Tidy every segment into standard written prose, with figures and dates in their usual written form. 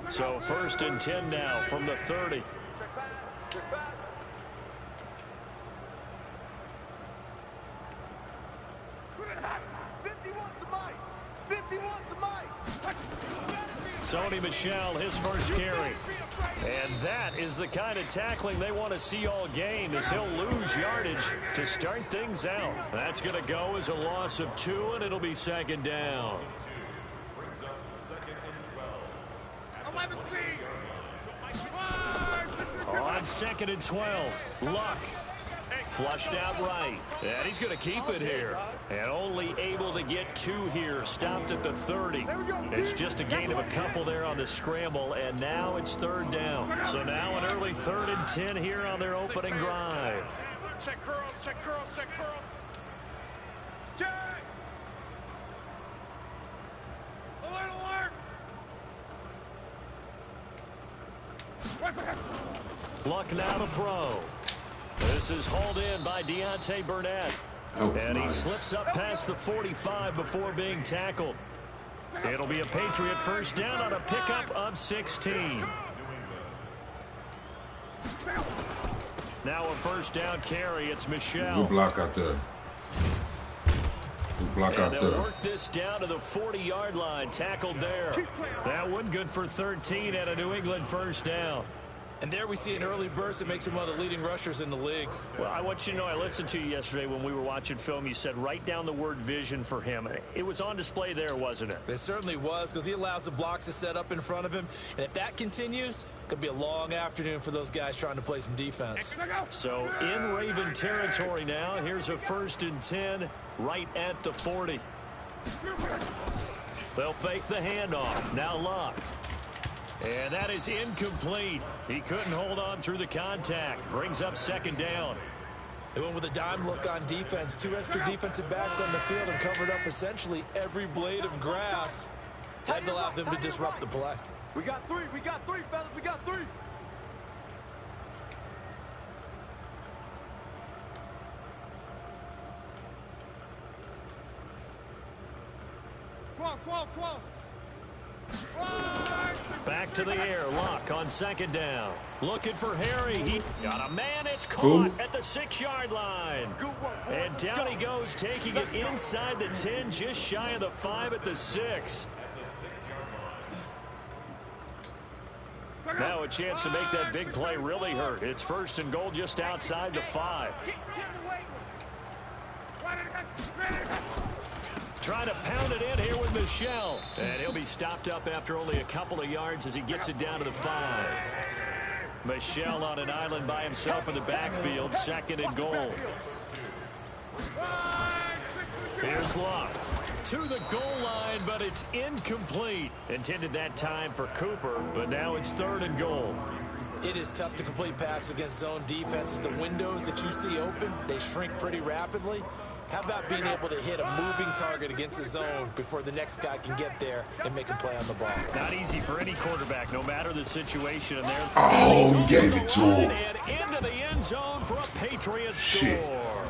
So 1st and 10 now from the 30. Sony Michel, his first carry. And that is the kind of tackling they want to see all game, as he'll lose yardage to start things out. That's going to go as a loss of 2, and it'll be 2nd down. On 2nd and 12, Luck. Flushed out right. And he's going to keep it here. And only able to get 2 here. Stopped at the 30. It's just a gain of a couple there on the scramble. And now it's 3rd down. So now an early 3rd and 10 here on their opening drive. Check curls, check curls, check curls. Check! Alert, alert! Luck now to throw. This is hauled in by Deontay Burnett. And he slips up past the 45 before being tackled. It'll be a Patriot first down on a pickup of 16. Now a first down carry. It's Michel. Good block out there. Good block out there. there. They'll work this down to the 40-yard line. Tackled there. That one good for 13 and a New England first down. And there we see an early burst that makes him one of the leading rushers in the league. Well, I want you to know, I listened to you yesterday when we were watching film. You said write down the word vision for him. It was on display there, wasn't it? It certainly was, because he allows the blocks to set up in front of him. And if that continues, it could be a long afternoon for those guys trying to play some defense. So in Raven territory now. Here's a 1st and 10 right at the 40. They'll fake the handoff. Now Luck. And that is incomplete. He couldn't hold on through the contact. Brings up 2nd down. They went with a dime look on defense. 2 extra defensive backs on the field and covered up essentially every blade of grass. That allowed them to disrupt the play. We got 3, fellas, we got 3. Come on. Back to the air. Luck on 2nd down. Looking for Harry. He got a man. It's caught at the 6-yard line. And down he goes, taking it inside the 10, just shy of the 5 at the 6. Now a chance to make that big play really hurt. It's 1st and goal just outside the 5. Trying to pound it in here with Michel. And he'll be stopped up after only a couple of yards as he gets it down to the 5. Michel on an island by himself in the backfield. 2nd and goal. Here's Luck. To the goal line, but it's incomplete. Intended that time for Cooper, but now it's 3rd and goal. It is tough to complete passes against zone defenses. The windows that you see open, they shrink pretty rapidly. How about being able to hit a moving target against a zone before the next guy can get there and make a play on the ball? Not easy for any quarterback, no matter the situation. And there, oh, he gave it to him. And into the end zone for a Patriot score.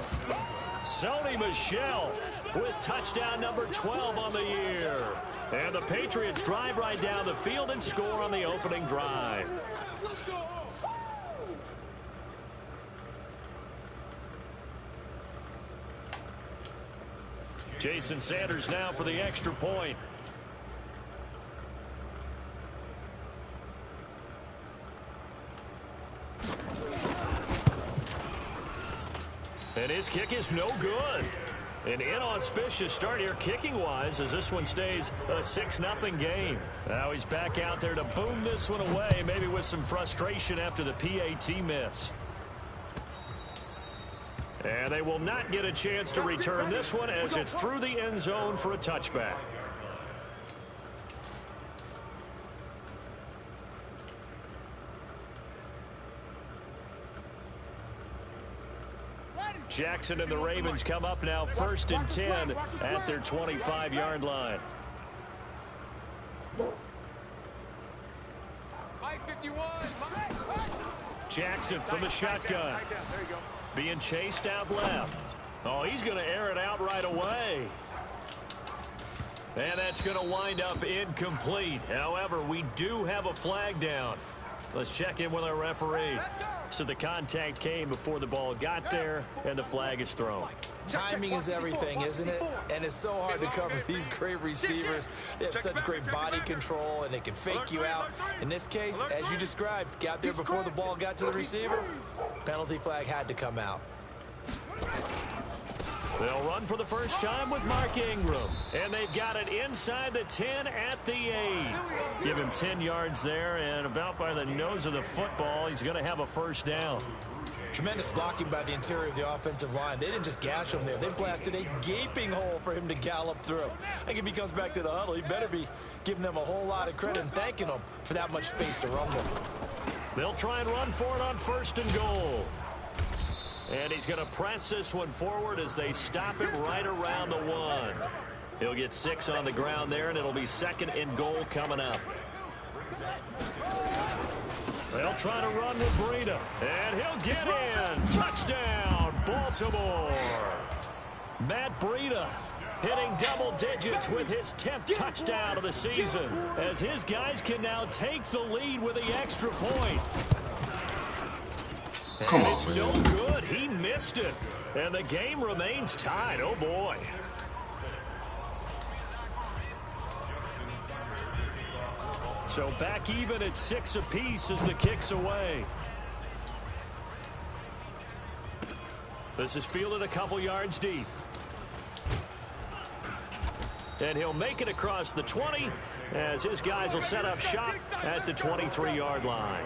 Sony Michel with touchdown number 12 on the year. And the Patriots drive right down the field and score on the opening drive. Jason Sanders now for the extra point. And his kick is no good. An inauspicious start here kicking-wise as this one stays a 6-0 game. Now he's back out there to boom this one away, maybe with some frustration after the PAT miss. And they will not get a chance to return this one as it's through the end zone for a touchback. Jackson and the Ravens come up now 1st and 10 at their 25-yard line. Jackson from the shotgun. Being chased out left. Oh, he's going to air it out right away. And that's going to wind up incomplete. However, we do have a flag down. Let's check in with our referee. So the contact came before the ball got there, and the flag is thrown. Timing is everything, isn't it? And it's so hard to cover these great receivers. They have such great body control, and they can fake you out. In this case, as you described, got there before the ball got to the receiver. Penalty flag had to come out. They'll run for the first time with Mark Ingram. And they've got it inside the 10 at the 8. Give him 10 yards there, and about by the nose of the football, he's going to have a first down. Tremendous blocking by the interior of the offensive line. They didn't just gash him there. They blasted a gaping hole for him to gallop through. I think if he comes back to the huddle, he better be giving them a whole lot of credit and thanking them for that much space to run with. They'll try and run for it on 1st and goal. And he's going to press this one forward as they stop him right around the 1. He'll get 6 on the ground there, and it'll be 2nd and goal coming up. They'll try to run with Breida, and he'll get in. Touchdown, Baltimore. Matt Breida hitting double digits with his 10th touchdown of the season, as his guys can now take the lead with the extra point. Come on, it's man. no good. He missed it, and the game remains tied. Oh, boy. So back even at 6 apiece as the kick's away. This is fielded a couple yards deep. And he'll make it across the 20 as his guys will set up shop at the 23-yard line.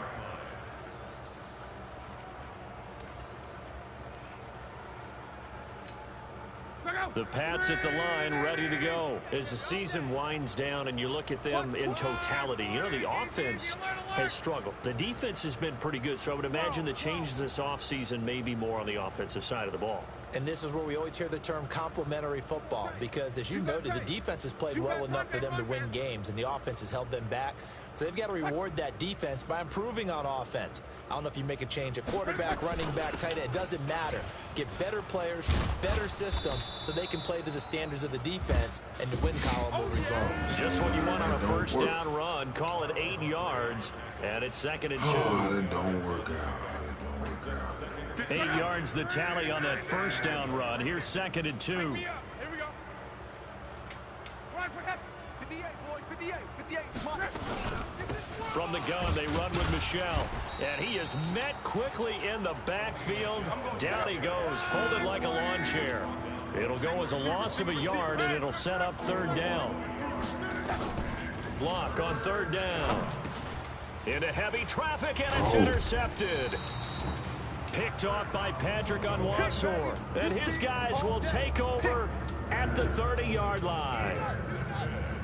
The Pats at the line ready to go as the season winds down and you look at them in totality. You know, the offense has struggled. The defense has been pretty good, so I would imagine the changes this offseason may be more on the offensive side of the ball. And this is where we always hear the term complementary football, because as you noted, the defense has played well enough for them to win games, and the offense has held them back. So they've got to reward that defense by improving on offense. I don't know if you make a change at quarterback, running back, tight end. It doesn't matter. Get better players, better system, so they can play to the standards of the defense, and the win column will resolve. Just what you want on a first down run. Call it 8 yards, and it's 2nd and 2. Oh, that don't work out. That don't work out. 8 yards the tally on that first down run. Here's 2nd and 2. Here we go. Right for him. 58, boys. 58. 58. Come on. From the gun, they run with Michel. And he is met quickly in the backfield. Down he goes, folded like a lawn chair. It'll go as a loss of a yard, and it'll set up 3rd down. Block on 3rd down. Into heavy traffic, and it's intercepted. Picked off by Patrick Onwuasor. And his guys will take over at the 30-yard line.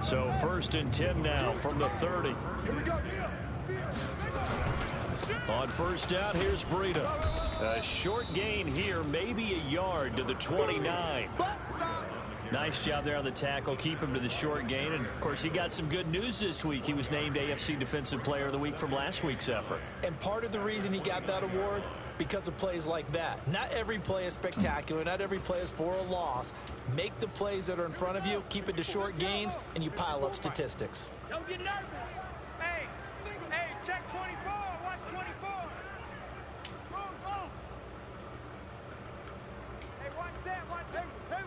So 1st and 10 now from the 30. On 1st down, here's Breida. A short gain here, maybe a yard to the 29. Nice job there on the tackle. Keep him to the short gain. And, of course, he got some good news this week. He was named AFC Defensive Player of the Week from last week's effort. And part of the reason he got that award, because of plays like that. Not every play is spectacular. Not every play is for a loss. Make the plays that are in front of you, keep it to short gains, and you pile up statistics. Don't get nervous. Hey, check 24. Watch 24. Go. Hey, watch that. Hey,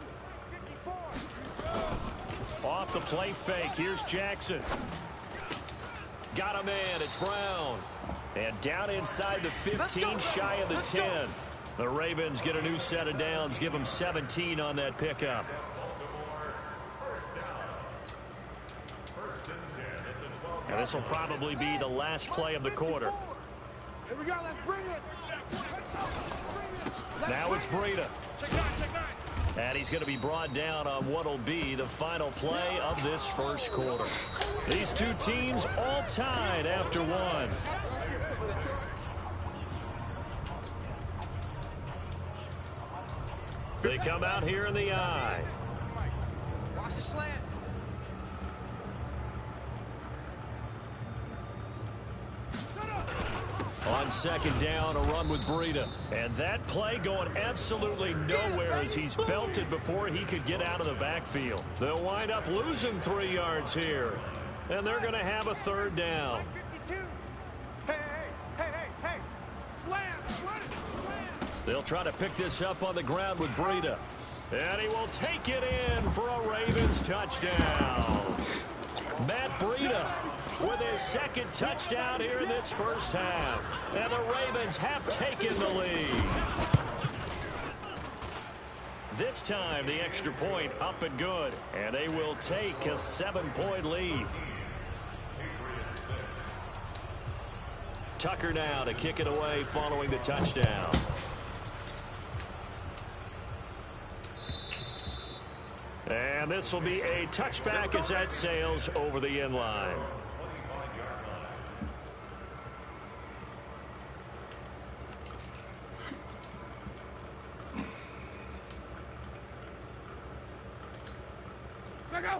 54. Off the play fake. Here's Jackson. Got him in. It's Brown. And down inside the 15, shy of the 10. The Ravens get a new set of downs. Give them 17 on that pickup. And this will probably be the last play of the quarter. Here we go. Let's bring it. Now it's Breida. Check 9. And he's going to be brought down on what will be the final play of this first quarter. These two teams all tied after 1. They come out here in the eye. Watch the slant. On On second down, a run with Breida. And that play going absolutely nowhere as he's belted before he could get out of the backfield. They'll wind up losing 3 yards here. And they're going to have a third down. Hey. Slam. They'll try to pick this up on the ground with Breida. And he will take it in for a Ravens touchdown. Matt Breida with his second touchdown here in this first half. And the Ravens have taken the lead. This time, the extra point up and good. And they will take a 7-point lead. Tucker now to kick it away following the touchdown. And this will be a touchback as that sails over the end line.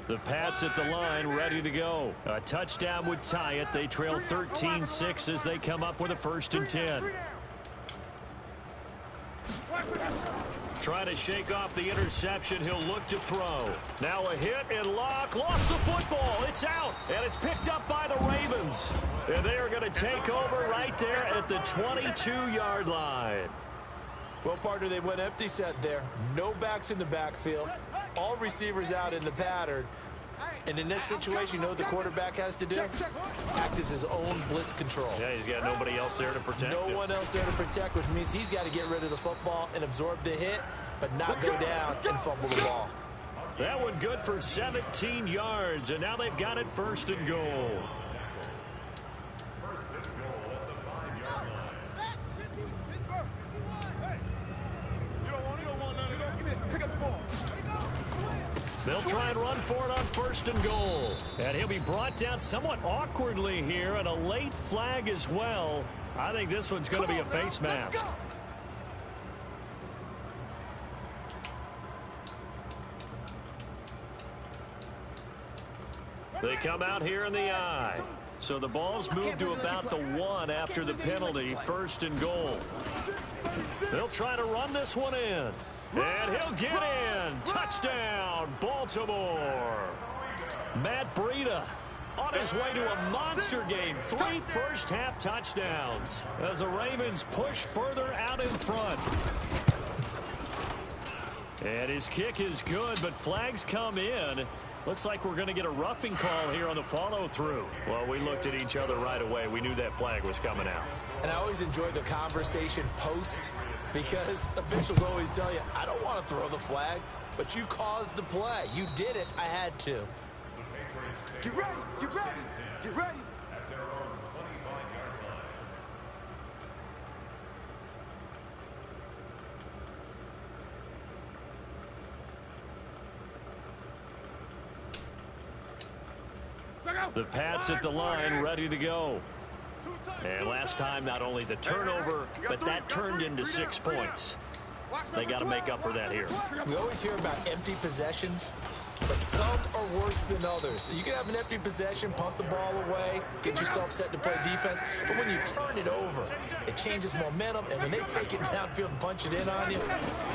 The Pats at the line, ready to go. A touchdown would tie it. They trail 13-6 as they come up with a 1st and 10. Trying to shake off the interception. He'll look to throw. Now a hit and Locke lost the football. It's out, and it's picked up by the Ravens. And they are going to take over right there at the 22-yard line. Well, partner, they went empty set there. No backs in the backfield. All receivers out in the pattern. And in this situation, you know what the quarterback has to do? Act as his own blitz control. Yeah, he's got nobody else there to protect him. No one else there to protect, which means he's got to get rid of the football and absorb the hit, but not go down and fumble the ball. That one good for 17 yards, and now they've got it 1st and goal. They'll try and run for it on 1st and goal. And he'll be brought down somewhat awkwardly here, and a late flag as well. I think this one's going to be a face mask. They come out here in the I. So the ball's moved to about the 1 after the penalty, 1st and goal. They'll try to run this one in. And he'll get in. Touchdown, Baltimore. Matt Breida on his way to a monster game. 3 first-half touchdowns as the Ravens push further out in front. And his kick is good, but flags come in. Looks like we're going to get a roughing call here on the follow-through. Well, we looked at each other right away. We knew that flag was coming out. And I always enjoy the conversation post, because officials always tell you, I don't want to throw the flag, but you caused the play. You did it. I had to. Get ready. Get ready. Get ready. The Pats at the line, ready to go. And last time, not only the turnover, but that turned into 6 points. They got to make up for that here. We always hear about empty possessions, but some are worse than others. You can have an empty possession, punt the ball away, get yourself set to play defense, but when you turn it over, it changes momentum, and when they take it downfield and punch it in on you,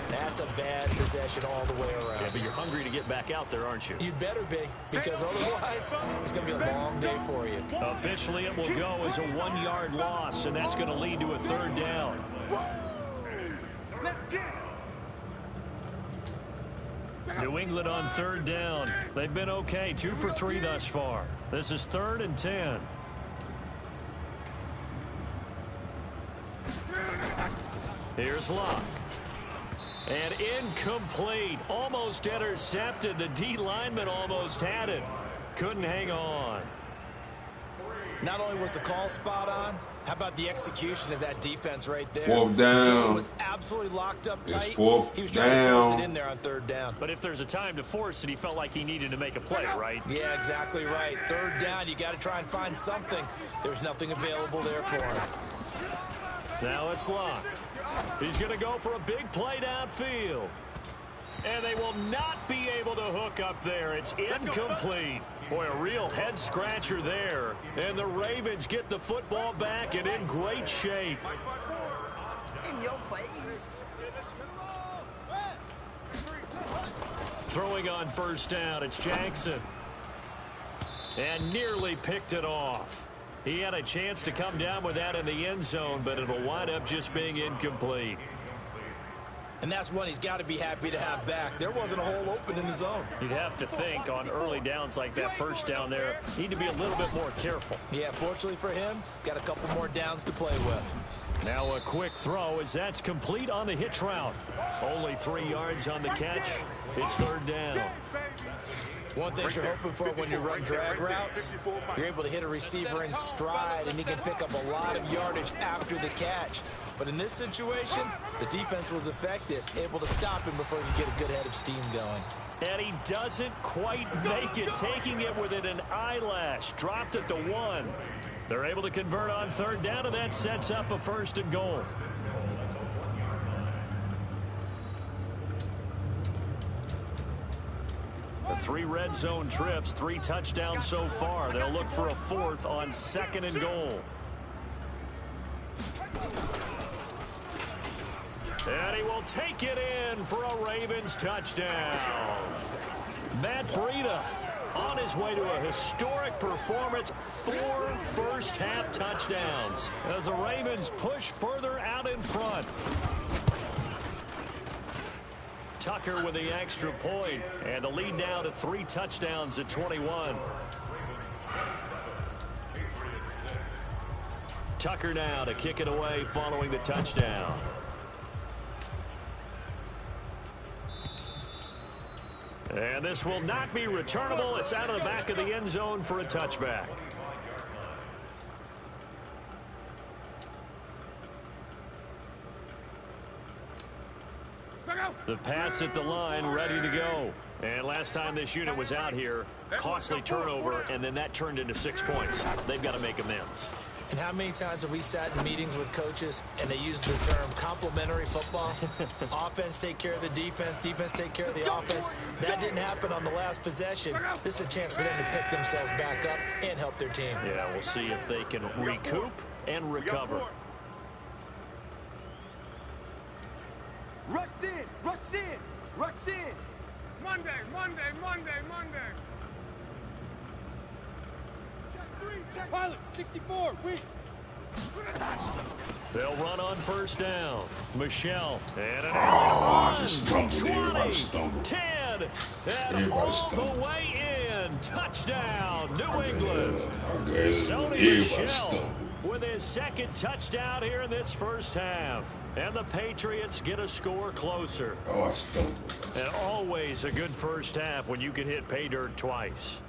that's a bad possession all the way around. Yeah, but you're hungry to get back out there, aren't you? You'd better be, because otherwise, it's going to be a long day for you. Officially, it will go as a 1-yard loss, and that's going to lead to a 3rd down. Let's get it. New England on 3rd down. They've been okay, 2 for 3 thus far. This is 3rd and 10. Here's Locke. And incomplete. Almost intercepted. The D lineman almost had it. Couldn't hang on. Not only was the call spot on, how about the execution of that defense right there? 4th down. So it was absolutely locked up tight. It's 4th he was trying to force down. it in there on 3rd down. But if there's a time to force it, he felt like he needed to make a play, right? Yeah, exactly right. 3rd down, you got to try and find something. There's nothing available there for him. Now it's Locke. He's going to go for a big play downfield. And they will not be able to hook up there. It's incomplete. Boy, a real head-scratcher there. And the Ravens get the football back and in great shape. In your face. Throwing on first down, it's Jackson. And nearly picked it off. He had a chance to come down with that in the end zone, but it'll wind up just being incomplete. And that's one he's got to be happy to have back. There wasn't a hole open in the zone. You'd have to think on early downs like that first down there, need to be a little bit more careful. Yeah, fortunately for him, got a couple more downs to play with. Now a quick throw as that's complete on the hitch route. Only 3 yards on the catch. It's third down. One thing you're hoping for when you run drag routes, you're able to hit a receiver in stride, and he can pick up a lot of yardage after the catch. But in this situation, the defense was effective, able to stop him before he could get a good head of steam going. And he doesn't quite make it, taking it within an eyelash. Dropped it to 1. They're able to convert on third down, and that sets up a first and goal. The 3 red zone trips, 3 touchdowns so far. They'll look for a 4th on second and goal. And he will take it in for a Ravens touchdown. Matt Breida on his way to a historic performance, 4 first-half touchdowns as the Ravens push further out in front. Tucker with the extra point, and the lead now to 3 touchdowns at 21. Tucker now to kick it away following the touchdown. And this will not be returnable. It's out of the back of the end zone for a touchback. The Pats at the line, ready to go. And last time this unit was out here, costly turnover, and then that turned into 6 points. They've got to make amends. And how many times have we sat in meetings with coaches and they use the term complementary football? Offense take care of the defense, defense take care of the offense. That didn't happen on the last possession. This is a chance for them to pick themselves back up and help their team. Yeah, we'll see if they can recoup and recover. Rush in, rush in, rush in. Monday, Monday, Monday, Monday. Check 3, check. Pilot, 64, weak. They'll run on first down. Michelle, and an 20, 10, and all the way in. Touchdown, New England. Sony Michel with his 2nd touchdown here in this first half. And the Patriots get a score closer. And always a good first half when you can hit pay dirt twice.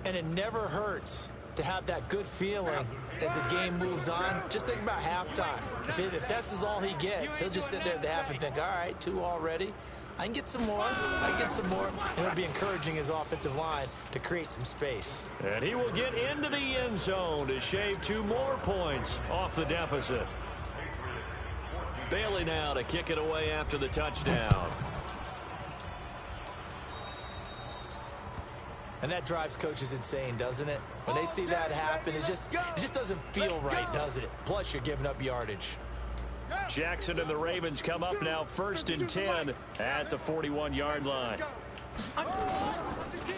And it never hurts to have that good feeling as the game moves on. Just think about halftime. If that's all he gets, he'll just sit there at the half and think, all right, 2 already. I can get some more. I can get some more. And it'll be encouraging his offensive line to create some space. And he will get into the end zone to shave 2 more points off the deficit. Bailey now to kick it away after the touchdown. And that drives coaches insane, doesn't it? When they see that happen, it just doesn't feel right, does it? Plus, you're giving up yardage. Jackson and the Ravens come up now 1st and 10 at the 41-yard line.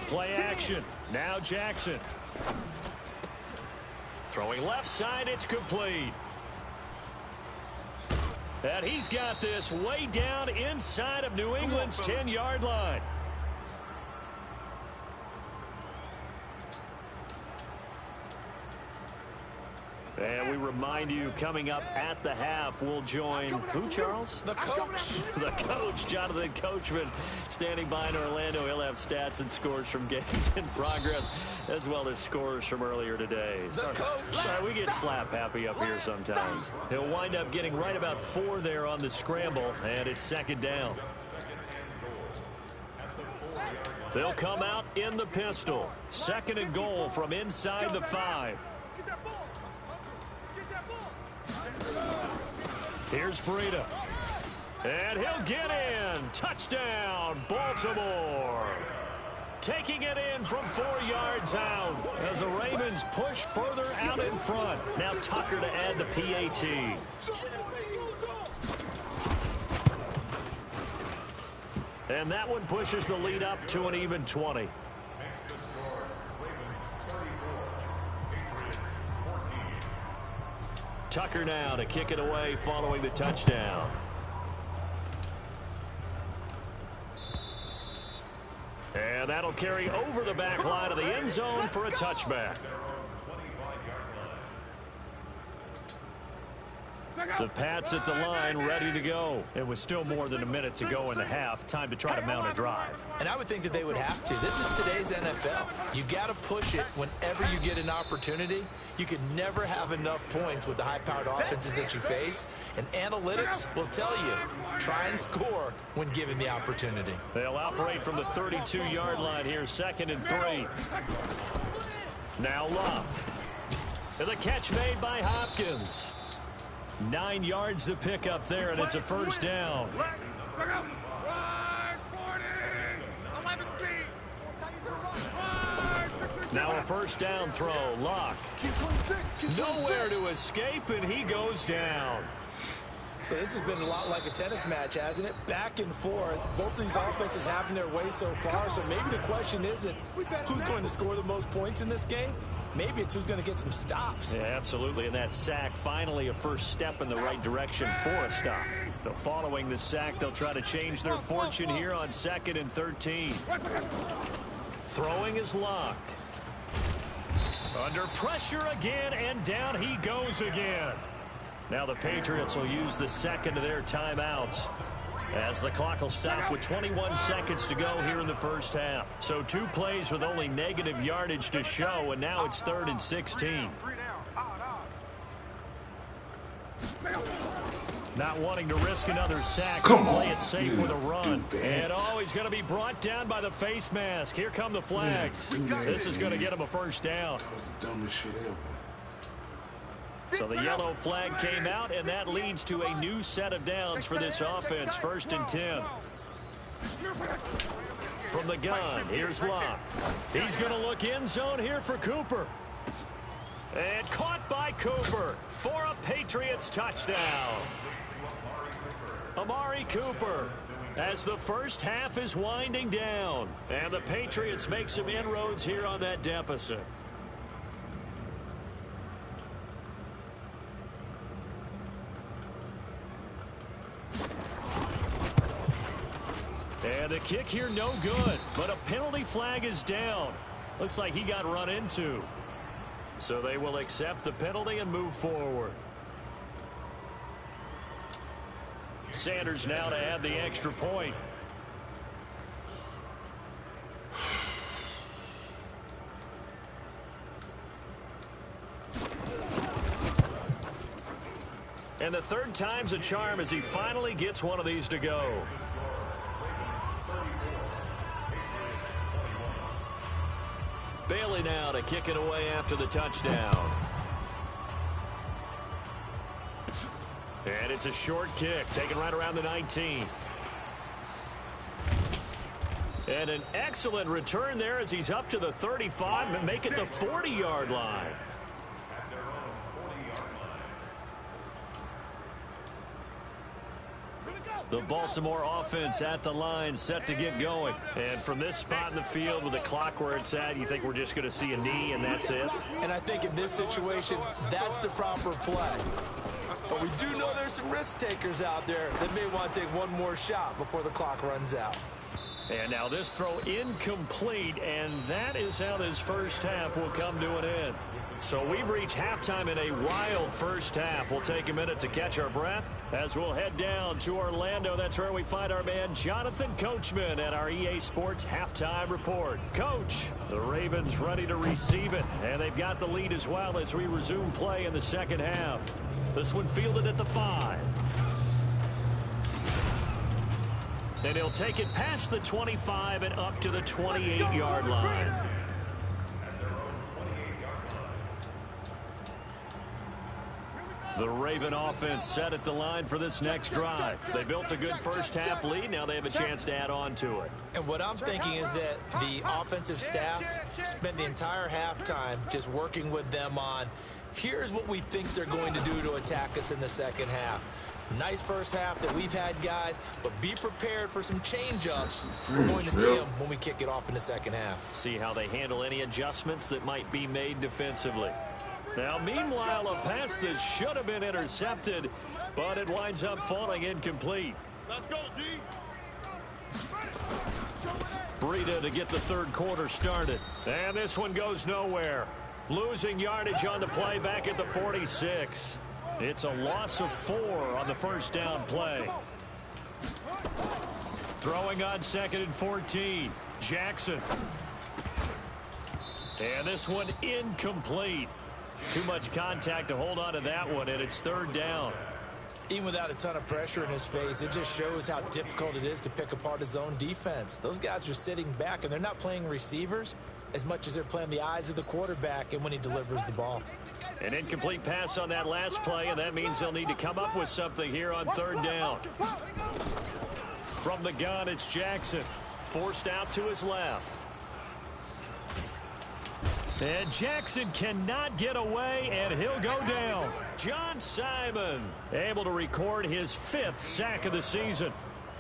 Play action. Now Jackson. Throwing left side, it's complete. And he's got this way down inside of New England's 10-yard line. And we remind you, coming up at the half, we'll join who, Charles? The coach. The coach, Jonathan Coachman, standing by in Orlando. He'll have stats and scores from games in progress, as well as scores from earlier today. The coach. We get slap happy up here sometimes. He'll wind up getting right about 4 there on the scramble, and it's 2nd down. They'll come out in the pistol. 2nd and goal from inside the 5. Here's Breida. And he'll get in. Touchdown, Baltimore. Taking it in from 4 yards out as the Ravens push further out in front. Now Tucker to add the PAT. And that one pushes the lead up to an even 20. Tucker now to kick it away following the touchdown. And that'll carry over the back line of the end zone for a touchback. The Pats at the line ready to go. It was still more than a minute to go in the half. Time to try to mount a drive. And I would think that they would have to. This is today's NFL. You got to push it whenever you get an opportunity. You can never have enough points with the high-powered offenses that you face. And analytics will tell you, try and score when given the opportunity. They'll operate from the 32-yard line here, 2nd and 3. Now Love. And the catch made by Hopkins. 9 yards to pick up there, and it's a first down. Now a first down throw. Luck. Nowhere to escape, and he goes down. So this has been a lot like a tennis match, hasn't it? Back and forth. Both of these offenses having their way so far. So maybe the question isn't who's going to score the most points in this game. Maybe it's who's going to get some stops. Yeah, absolutely. And that sack, finally a first step in the right direction for a stop. So following the sack, they'll try to change their fortune here on 2nd and 13. Throwing is Luck. Under pressure again, and down he goes again. Now the Patriots will use the second of their timeouts as the clock will stop with 21 seconds to go here in the first half. So 2 plays with only negative yardage to show, and now it's 3rd and 16. Not wanting to risk another sack. Play it safe with a run. And he's going to be brought down by the face mask. Here come the flags. This is going to get him a first down. Dumbest shit ever. So the yellow flag came out, and that leads to a new set of downs for this offense. 1st and 10. From the gun, here's Luck. He's going to look end zone here for Cooper. And caught by Cooper for a Patriots touchdown. Amari Cooper as the first half is winding down. And the Patriots make some inroads here on that deficit. And the kick here no good, but a penalty flag is down. Looks like he got run into. So they will accept the penalty and move forward. Sanders now to add the extra point. And the 3rd time's a charm as he finally gets one of these to go. Bailey now to kick it away after the touchdown. And it's a short kick, taken right around the 19. And an excellent return there as he's up to the 35 and make it the 40-yard line. The Baltimore offense at the line, set to get going. And from this spot in the field with the clock where it's at, you think we're just going to see a knee and that's it? And I think in this situation, that's the proper play. But we do know there's some risk takers out there that may want to take one more shot before the clock runs out. And now this throw incomplete, and that is how this first half will come to an end. So we've reached halftime in a wild first half. We'll take a minute to catch our breath as we'll head down to Orlando. That's where we find our man Jonathan Coachman at our EA Sports Halftime Report. Coach, the Ravens ready to receive it, and they've got the lead as well as we resume play in the second half. This one fielded at the 5. And he'll take it past the 25 and up to the 28-yard line. The Raven offense set at the line for this next drive. They built a good first half lead. Now they have a chance to add on to it. And what I'm thinking is that the offensive staff spent the entire halftime just working with them on, here's what we think they're going to do to attack us in the second half. Nice first half that we've had, guys, but be prepared for some change-ups. We're going to see them when we kick it off in the second half. See how they handle any adjustments that might be made defensively. Now, meanwhile, a pass that should have been intercepted, but it winds up falling incomplete. Let's go, D. Breida to get the third quarter started. And this one goes nowhere. Losing yardage on the play back at the 46. It's a loss of 4 on the first down play. Throwing on 2nd and 14. Jackson. And this one incomplete. Too much contact to hold on to that one, and it's 3rd down. Even without a ton of pressure in his face, it just shows how difficult it is to pick apart his own defense. Those guys are sitting back, and they're not playing receivers as much as they're playing the eyes of the quarterback and when he delivers the ball. An incomplete pass on that last play, and that means they'll need to come up with something here on 3rd down. From the gun, it's Jackson. Forced out to his left. And Jackson cannot get away, and he'll go down. John Simon able to record his 5th sack of the season.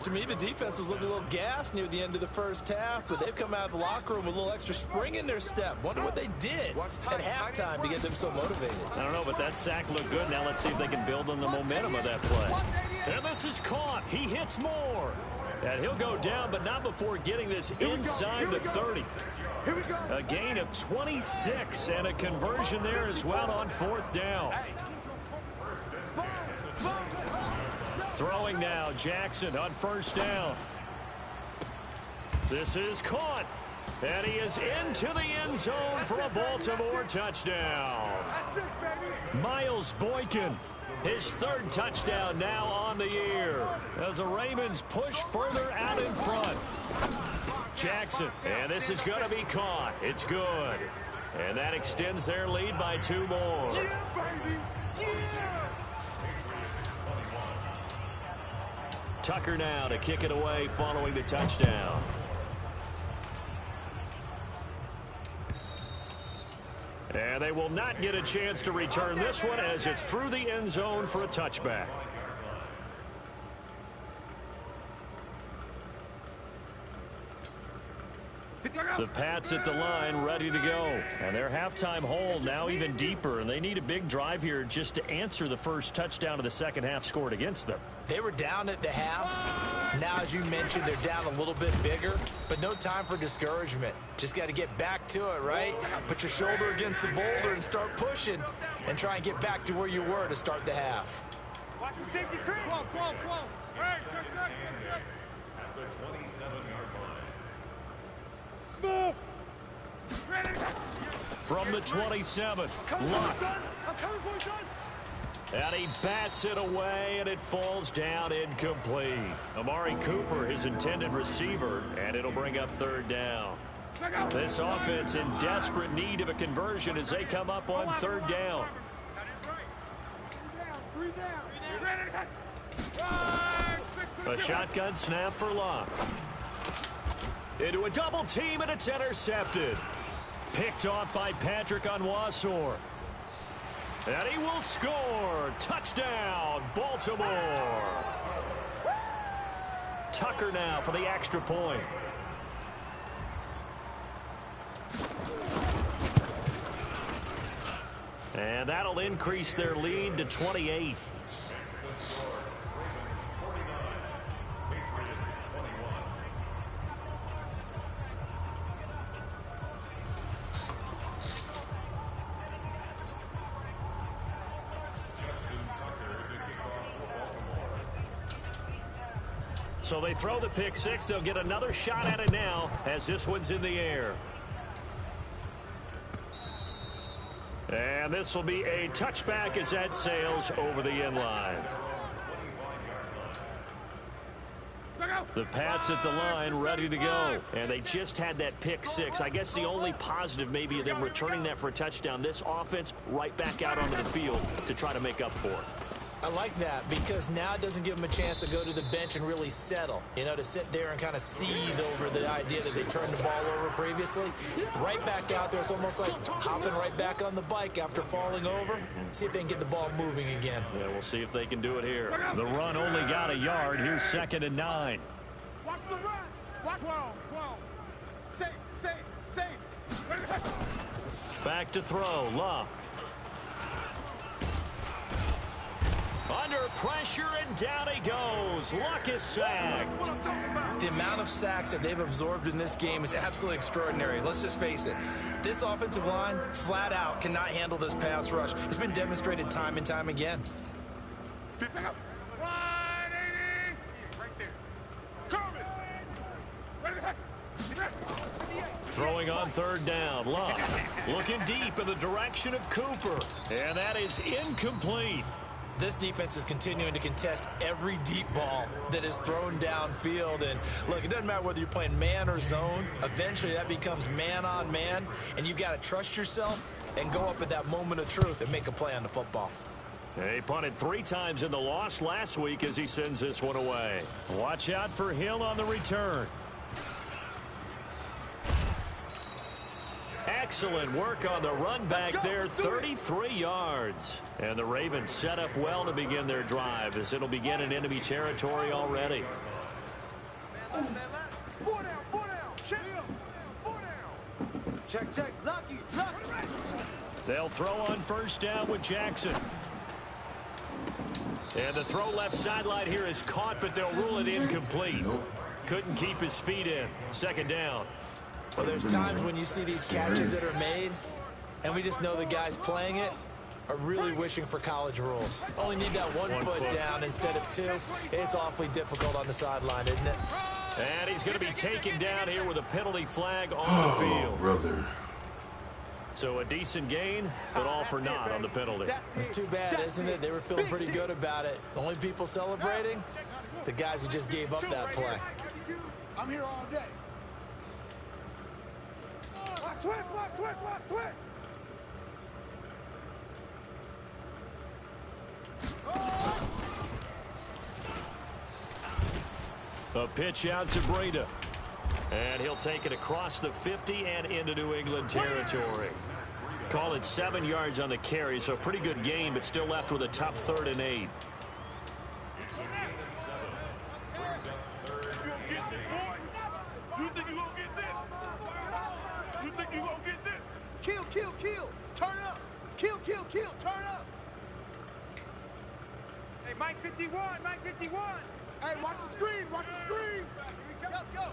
To me, the defense was looking a little gassed near the end of the first half, but they've come out of the locker room with a little extra spring in their step. Wonder what they did at halftime to get them so motivated. I don't know, but that sack looked good. Now let's see if they can build on the momentum of that play. And this is caught. He hits more. And he'll go down, but not before getting this inside the 30. A gain of 26 and a conversion there as well on 4th down. Throwing now, Jackson on 1st down. This is caught. And he is into the end zone for a Baltimore touchdown. Miles Boykin, his 3rd touchdown now on the year, as the Ravens push further out in front. Jackson, and this is going to be caught. It's good. And that extends their lead by 2 more. Tucker now to kick it away following the touchdown. And they will not get a chance to return this one as it's through the end zone for a touchback. The Pats at the line ready to go. And their halftime hole now even deeper. And they need a big drive here just to answer the first touchdown of the second half scored against them. They were down at the half. Now, as you mentioned, they're down a little bit bigger. But no time for discouragement. Just got to get back to it, right? Put your shoulder against the boulder and start pushing. And try and get back to where you were to start the half. Watch the safety creep. Whoa. Hey, good. At the 27-yard line. Smooth. From the 27, Luck. I'm coming for you, son. And he bats it away, and it falls down incomplete. Amari Cooper, his intended receiver, and it'll bring up 3rd down. This offense in desperate need of a conversion as they come up on 3rd down. 3 down. A shotgun snap for Luck. Into a double team, and it's intercepted. Picked off by Patrick Onwuasor. And he will score. Touchdown, Baltimore. Tucker now for the extra point. And that'll increase their lead to 28. So they throw the pick 6. They'll get another shot at it now as this one's in the air. And this will be a touchback as that sails over the end line. The Pats at the line, ready to go. And they just had that pick six. I guess the only positive maybe of them returning that for a touchdown. This offense right back out onto the field to try to make up for it. I like that because now it doesn't give them a chance to go to the bench and really settle, you know, to sit there and kind of seethe over the idea that they turned the ball over previously. Right back out there, it's almost like hopping right back on the bike after falling over. See if they can get the ball moving again. Yeah, we'll see if they can do it here. The run only got a yard. Here's 2nd and 9. Watch the run. Watch 12. Safe. Back to throw. Luck. Under pressure, and down he goes. Luck is sacked. The amount of sacks that they've absorbed in this game is absolutely extraordinary. Let's just face it. This offensive line, flat out, cannot handle this pass rush. It's been demonstrated time and time again. 180. Right there. Throwing on 3rd down. Luck looking deep in the direction of Cooper. And that is incomplete. This defense is continuing to contest every deep ball that is thrown downfield. And look, it doesn't matter whether you're playing man or zone. Eventually that becomes man on man, and you've got to trust yourself and go up at that moment of truth and make a play on the football. He punted 3 times in the loss last week as he sends this one away. Watch out for Hill on the return. Excellent work on the run back there, 33 yards. And the Ravens set up well to begin their drive as it'll begin in enemy territory already. 4 down. Check. 4 down. Check. Lucky. They'll throw on 1st down with Jackson. And the throw left sideline here is caught, but they'll rule it incomplete. Couldn't keep his feet in. 2nd down. Well, there's times when you see these catches that are made, and we just know the guys playing it are really wishing for college rules. Only need that one foot down instead of 2. It's awfully difficult on the sideline, isn't it? And he's going to be taken down here with a penalty flag on the field. Brother. So a decent gain, but all for naught on the penalty. It's too bad, isn't it? They were feeling pretty good about it. The only people celebrating, the guys who just gave up that play. I'm here all day. Watch twist. A pitch out to Breda. And he'll take it across the 50 and into New England territory. Call it 7 yards on the carry, so a pretty good gain, but still left with a tough 3rd and 8. Kill. Turn up. Kill. Turn up. Hey, Mike 51. Hey, watch the screen. Go.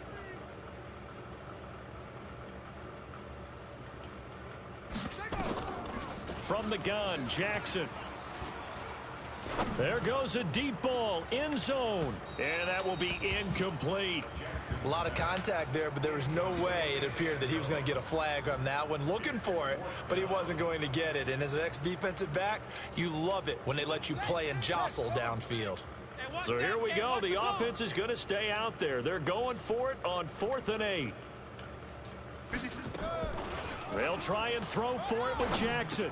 From the gun, Jackson. There goes a deep ball, end zone. And that will be incomplete. A lot of contact there, but there was no way it appeared that he was going to get a flag on that one. Looking for it, but he wasn't going to get it. And as an ex-defensive back, you love it when they let you play and jostle downfield. So here we go. The offense is going to stay out there. They're going for it on 4th and 8. They'll try and throw for it with Jackson.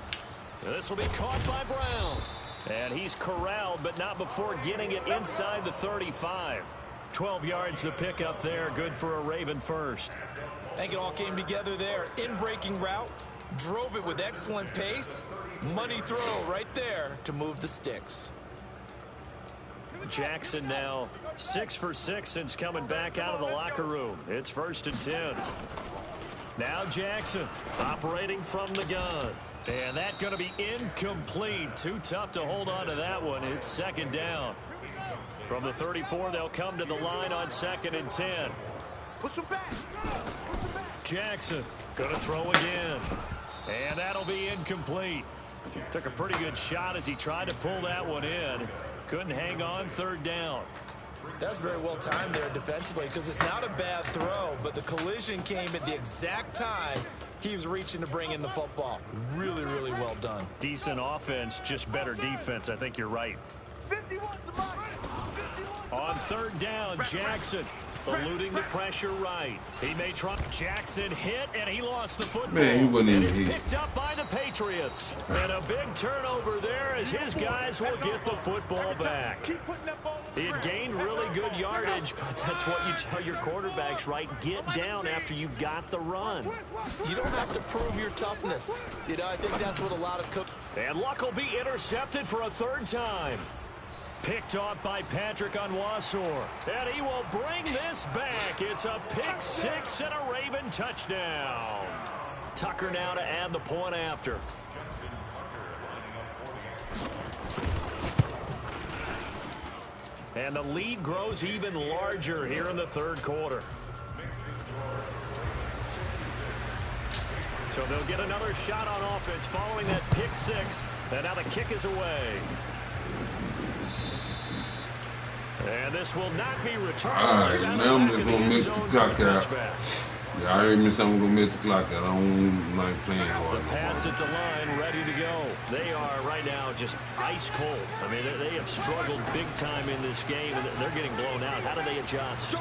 This will be caught by Brown. And he's corralled, but not before getting it inside the 35. 12 yards to pick up there. Good for a Raven first. I think it all came together there. In-breaking route. Drove it with excellent pace. Money throw right there to move the sticks. Jackson now 6 for 6 since coming back out of the locker room. It's 1st and 10. Now Jackson operating from the gun. And that's going to be incomplete. Too tough to hold on to that one. It's 2nd down. From the 34, they'll come to the line on 2nd and 10. Push him back. Jackson going to throw again. And that'll be incomplete. Took a pretty good shot as he tried to pull that one in. Couldn't hang on. 3rd down. That's very well timed there defensively because it's not a bad throw, but the collision came at the exact time he was reaching to bring in the football. Really, really well done. Decent offense, just better defense. I think you're right. 51 to Mike. On third down, Jackson eluding the pressure right. He may try. Jackson hit, and he lost the football. Man, he wasn't even hit. Picked up by the Patriots. And a big turnover there as his guys will get the football back. He had gained really good yardage, but that's what you tell your quarterbacks, right? Get down after you got the run. You don't have to prove your toughness. You know, I think that's what a lot of coaches. And Luck will be intercepted for a third time. Picked off by Patrick Onwuasor. And he will bring this back. It's a pick six and a Raven touchdown. Tucker now to add the point after. And the lead grows even larger here in the third quarter. So they'll get another shot on offense following that pick six. And now the kick is away. And this will not be returned. All right, now I'm just going to miss the clock out. Yeah, I heard me something going to miss the clock out. I don't like playing hard. The Pats at the line, ready to go. They are right now just ice cold. I mean, they have struggled big time in this game, and they're getting blown out. How do they adjust?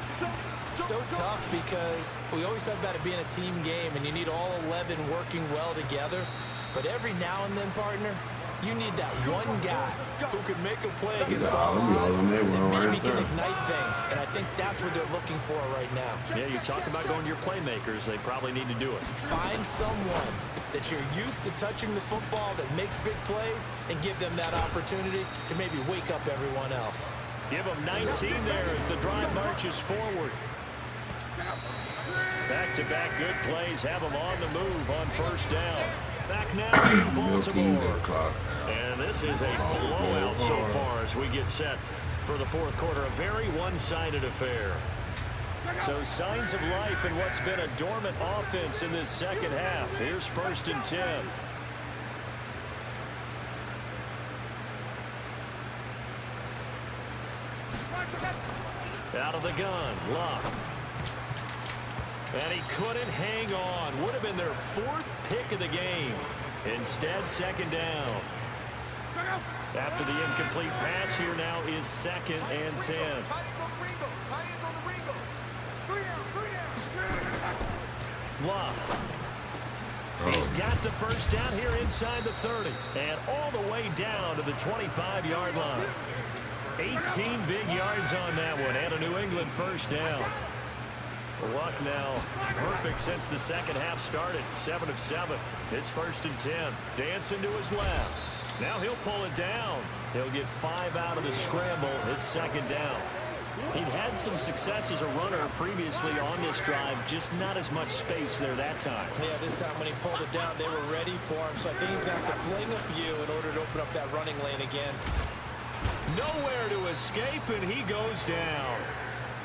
So tough because we always talk about it being a team game, and you need all 11 working well together. But every now and then, partner, you need that one guy who can make a play against all odds and maybe can ignite things. And I think that's what they're looking for right now. Yeah, you talk about going to your playmakers. They probably need to do it. Find someone that you're used to touching the football that makes big plays and give them that opportunity to maybe wake up everyone else. Give them 19 there as the drive marches forward. Back-to-back good plays have them on the move on first down. Back now to Baltimore. And this is a blowout so far as we get set for the fourth quarter. A very one-sided affair. So signs of life in what's been a dormant offense in this second half. Here's 1st and 10. Out of the gun, Luck. And he couldn't hang on. Would have been their 4th pick of the game. Instead, second down. After the incomplete pass, here now is 2nd and 10. Luck. He's got the first down here inside the 30. And all the way down to the 25-yard line. 18 big yards on that one. And a New England first down. Luck now perfect since the second half started. 7 of 7. It's 1st and 10. Dancing to his left. Now he'll pull it down. He'll get 5 out of the scramble. It's 2nd down. He'd had some success as a runner previously on this drive, just not as much space there that time. Yeah, this time when he pulled it down, they were ready for him. So I think he's going to have to fling a few in order to open up that running lane again. Nowhere to escape, and he goes down.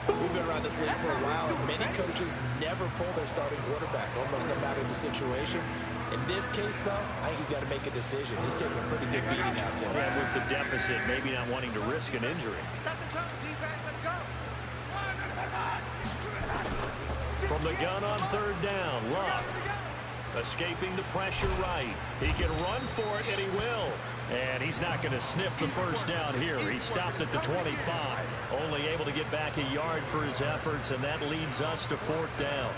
We've been around this league for a while, and many coaches never pull their starting quarterback, almost no matter the situation. In this case, though, I think he's got to make a decision. He's taking a pretty good beating out there. Yeah, with the deficit, maybe not wanting to risk an injury. Set the tone, defense, let's go. From the gun on 3rd down, Luck. Escaping the pressure right. He can run for it, and he will. And he's not going to sniff the first down here. He stopped at the 25. Only able to get back a yard for his efforts, and that leads us to 4th down.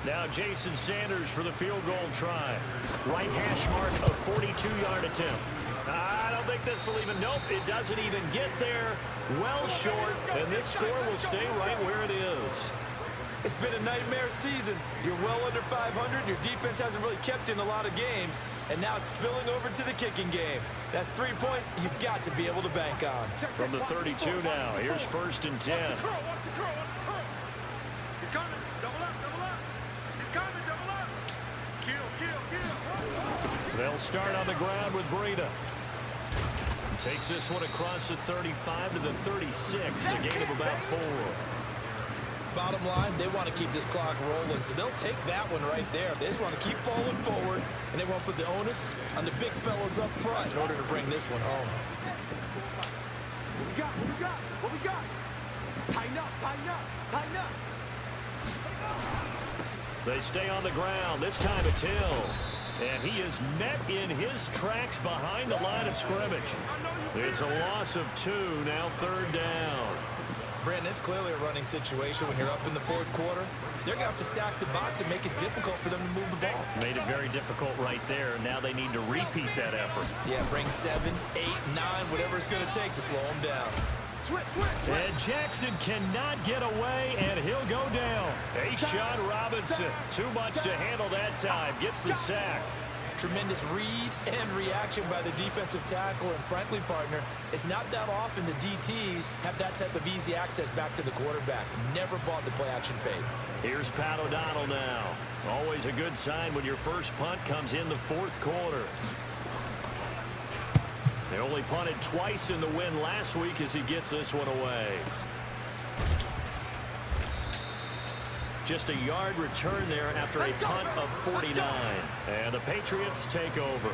Now Jason Sanders for the field goal try. Right hash mark, a 42-yard attempt. I don't think this will even, nope, it doesn't even get there. Well short, and this score will stay right where it is. It's been a nightmare season. You're well under 500. Your defense hasn't really kept in a lot of games, and now it's spilling over to the kicking game. That's 3 points you've got to be able to bank on. From the 32 now, here's 1st and 10. He's coming. Double up, double up. He's coming, double up. Kill, kill, kill. They'll start on the ground with Breida. Takes this one across the 35 to the 36, a gain of about 4. Bottom line, they want to keep this clock rolling, so they'll take that one right there. They just want to keep falling forward, and they want to put the onus on the big fellas up front in order to bring this one home. What we got? What we got? What we got? Tighten up, tighten up, tighten up. They stay on the ground. This time it's Hill. And he is met in his tracks behind the line of scrimmage. It's a loss of 2, now 3rd down. Brandon, it's clearly a running situation when you're up in the 4th quarter. They're going to have to stack the box and make it difficult for them to move the ball. Made it very difficult right there. Now they need to repeat that effort. Yeah, bring 7, 8, 9, whatever it's going to take to slow them down. And Jackson cannot get away, and he'll go down. Sean Robinson, too much to handle that time. Gets the sack. Tremendous read and reaction by the defensive tackle, and frankly, partner, it's not that often the DTs have that type of easy access back to the quarterback. Never bought the play-action fade. Here's Pat O'Donnell now. Always a good sign when your first punt comes in the 4th quarter. They only punted twice in the win last week as he gets this one away. Just a yard return there after a punt of 49. And the Patriots take over.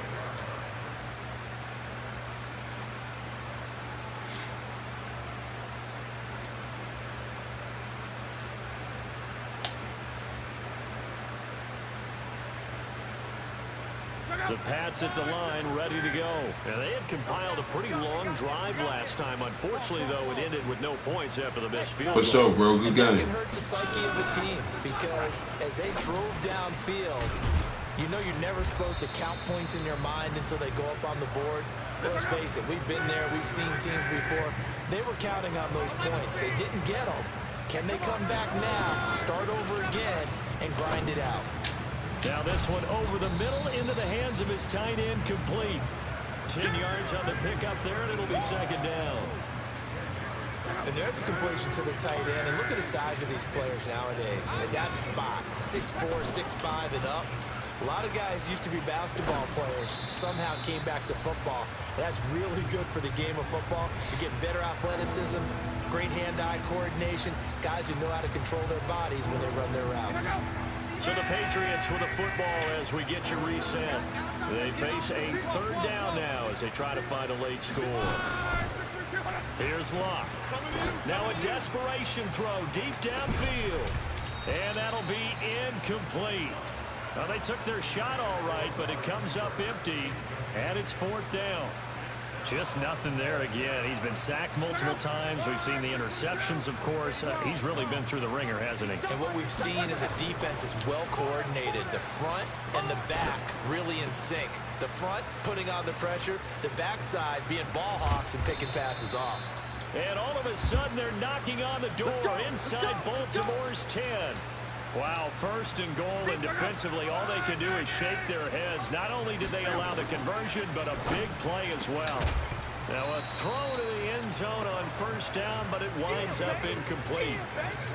The Pats at the line, ready to go. And they had compiled a pretty long drive last time. Unfortunately, though, it ended with no points after the missed field goal. For sure, bro. Good game. It hurt the psyche of the team because as they drove downfield, you know you're never supposed to count points in your mind until they go up on the board. Let's face it, we've been there. We've seen teams before. They were counting on those points. They didn't get them. Can they come back now, start over again, and grind it out? Now this one over the middle into the hands of his tight end, complete. 10 yards on the pickup there, and it'll be 2nd down. And there's a completion to the tight end. And look at the size of these players nowadays. At that spot, 6'4", 6'5", and up. A lot of guys used to be basketball players, somehow came back to football. That's really good for the game of football. You're getting better athleticism, great hand-eye coordination, guys who know how to control their bodies when they run their routes. So the Patriots with the football as we get you reset. They face a 3rd down now as they try to find a late score. Here's Luck. Now a desperation throw deep downfield. And that'll be incomplete. Well, they took their shot all right, but it comes up empty, and it's 4th down. Just nothing there again. He's been sacked multiple times. We've seen the interceptions, of course. He's really been through the ringer, hasn't he? And what we've seen is a defense is well coordinated. The front and the back really in sync. The front putting on the pressure, the backside being ball hawks and picking passes off. And all of a sudden, they're knocking on the door inside Baltimore's 10. Wow, 1st and goal, and defensively, all they can do is shake their heads. Not only did they allow the conversion, but a big play as well. Now a throw to the end zone on 1st down, but it winds up incomplete.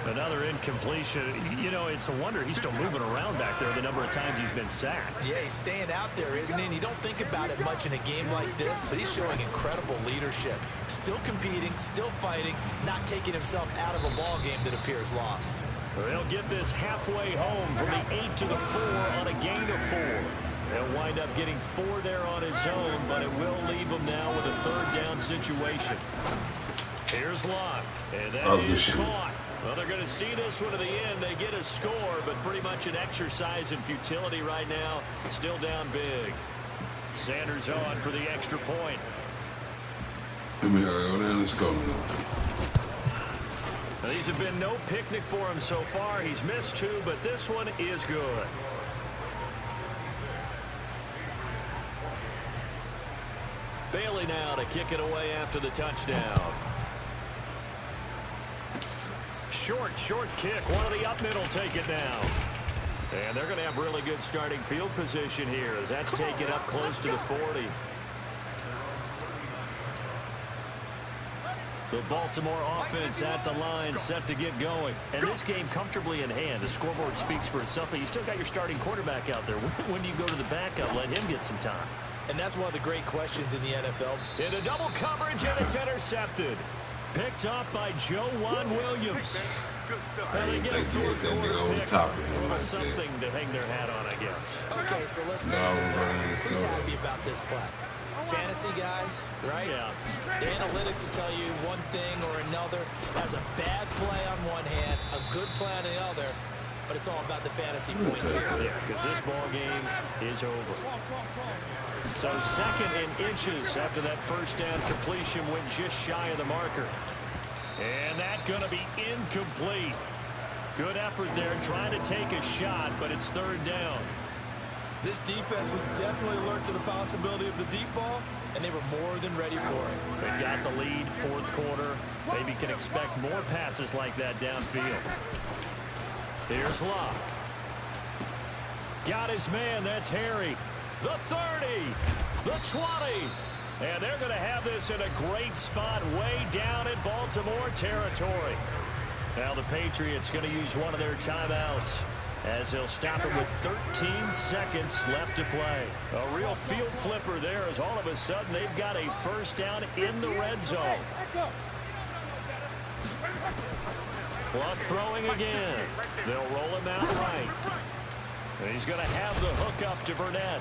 Another incompletion. You know, it's a wonder he's still moving around back there the number of times he's been sacked. Yeah, he's staying out there, isn't he? And you don't think about it much in a game like this, but he's showing incredible leadership. Still competing, still fighting, not taking himself out of a ball game that appears lost. They'll get this halfway home from the 8 to the 4 on a gain of 4. They'll wind up getting 4 there on his own, but it will leave him now with a 3rd down situation. Here's Lott, and that is caught. Well, they're going to see this one to the end. They get a score, but pretty much an exercise in futility right now. Still down big. Sanders on for the extra point. Let me go down and score now. These have been no picnic for him so far. He's missed 2, but this one is good. Bailey now to kick it away after the touchdown. Short kick. One of the up middle take it down. And they're going to have really good starting field position here as that's taken up close to the 40. The Baltimore offense at the line, set to get going. And this game comfortably in hand. The scoreboard speaks for itself, but you still got your starting quarterback out there. When do you go to the backup? Let him get some time. And that's one of the great questions in the NFL. In a double coverage, and it's intercepted. Picked up by Joejuan Williams. I didn't think he had that nigga over top of him like something to hang their hat on, I guess. Okay, so let's face it. Who's happy about this play? Fantasy guys, right? Yeah. The analytics will tell you one thing or another. Has a bad play on one hand, a good play on the other. but it's all about the fantasy points here. Yeah, because this ball game is over. So 2nd and inches after that first down completion went just shy of the marker. And that's going to be incomplete. Good effort there trying to take a shot, but it's 3rd down. This defense was definitely alert to the possibility of the deep ball, and they were more than ready for it. They've got the lead, 4th quarter. Maybe can expect more passes like that downfield. Here's Locke. Got his man. That's Harry. The 30. The 20. And they're going to have this in a great spot way down in Baltimore territory. Now the Patriots going to use one of their timeouts as they'll stop it with 13 seconds left to play. A real field flipper there as all of a sudden they've got a first down in the red zone. Luck throwing again. They'll roll him out right. And he's going to have the hook up to Burnett.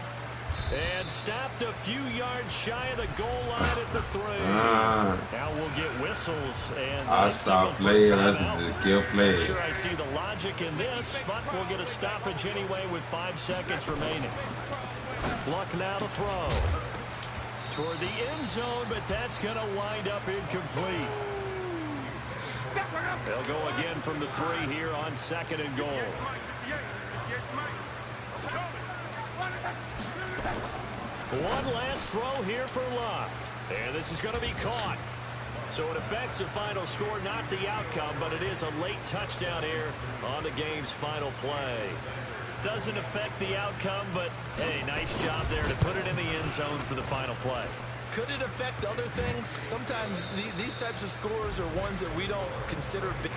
And stopped a few yards shy of the goal line at the 3. Now we'll get whistles. And I stopped playing. I should just keep playing. I'm sure I see the logic in this, but we'll get a stoppage anyway with 5 seconds remaining. Luck now to throw. Toward the end zone, but that's going to wind up incomplete. They'll go again from the 3 here on 2nd and goal. One last throw here for Luck. And this is going to be caught. So it affects the final score, not the outcome, but it is a late touchdown here on the game's final play. Doesn't affect the outcome, but, hey, nice job there to put it in the end zone for the final play. Could it affect other things? Sometimes these types of scores are ones that we don't consider big.